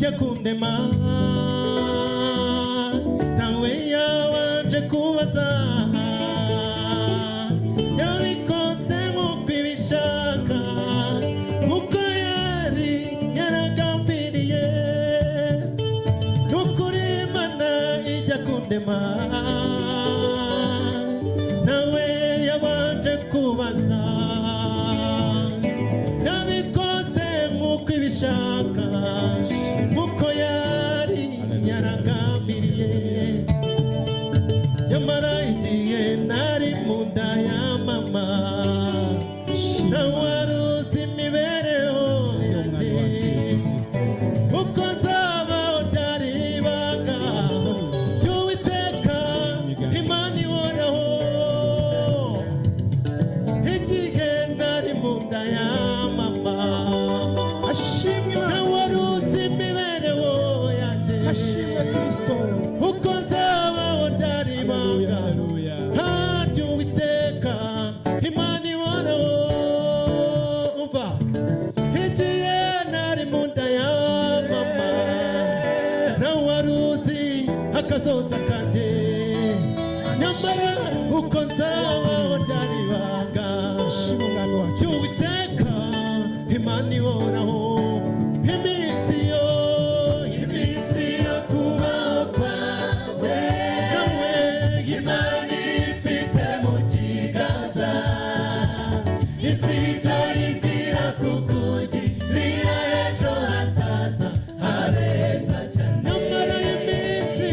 ijya kundema nawe yabanje kubaza yabikoze nk'uko ibishaka nk'uko yari yaragambiriye n'ukuri Imana ijya kundema nawe yabanje kubaza yabikoze nk'uko ibishaka nk'uko yari yaragambiriye yamara igihe nari mu nda ya mama nawe wari uzi imibereho yanjye uko nzabaho ryari ibanga ry'Uwiteka Imana ihoraho igihe nari mu nda ya mama nawe wari uzi imibereho yanjye uko nzabaho ryari ibanga ry'Uwiteka Imana ihoraho umva igihe nari mu nda ya mama nawe wari uzi akazoza kanjye nyamara uko nzabaho ryari ibanga ry'Uwiteka Imana ihoraho iminsi yo kubaho kwawe nawe Imana ifite mu kiganza izitayibwira kukugirira ejo hazaza hareza cyane nyamara iminsi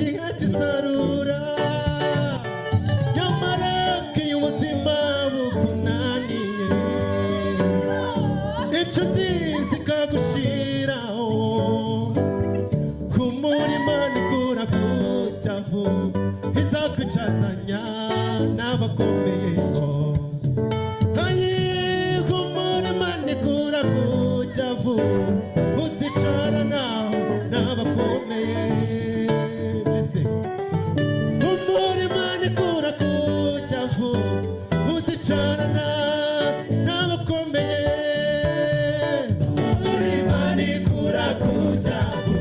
igihe cy'isarura nyamara iyo ubuzima bukunaniye inshuti zikagushiraho humura ikura kucyavu izakwicazanya n'abakomeye humura ikura kucyavu uzicarana n'abakomeye humura ikura kucyavu uzicarana n'abakomeye humura ikura kucyavu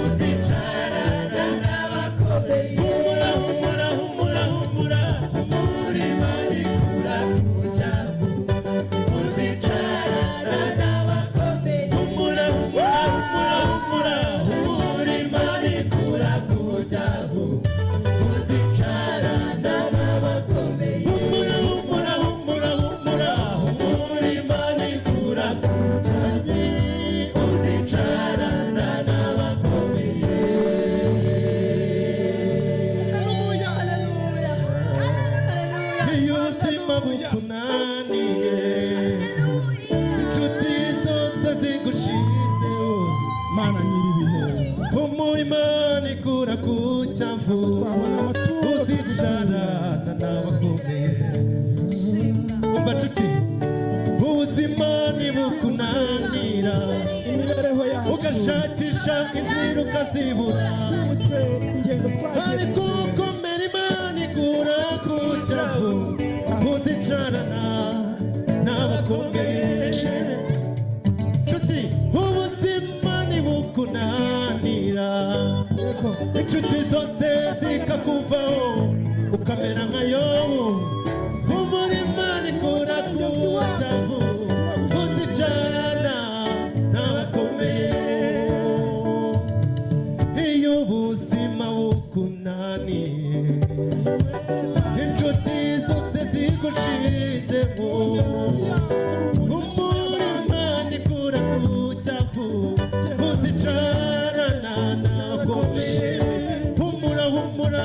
uzicarana n'abakomeye humura humura humura humura humura imana ikura kucyavu uzicarana n'abakomeye humura humura humura humura humura imana ikura kucyavu uzicarana n'abakomeye humura humura humura humura humura imana ikura kucyavu uzicarana n'abakomeye. Haleluya, haleluya, haleluya. Iyo ubuzima bukunaniye inshuti zose zigushizeho Mana nyiribihe humura imana ikura kucyavu uzicarana n'abakomeye. Umva nshuti ubuzima nibukunanira imibereho yacu ugashakisha inzira ukazibura ingendo twagiye ariko ukomera imana ikura kucyavu uzicarana n'abakomeye. Nshuti ubuzima nibukunanira inshuti zose zikakuvaho ukamera nka yobu humura imana ikura kucyavu uzicarana n'abakomeye. Iyo ubuzima bukunaniye inshuti zose zigushizemo humura imana ikura kucyavu uzicarana n'abakomeye humura humura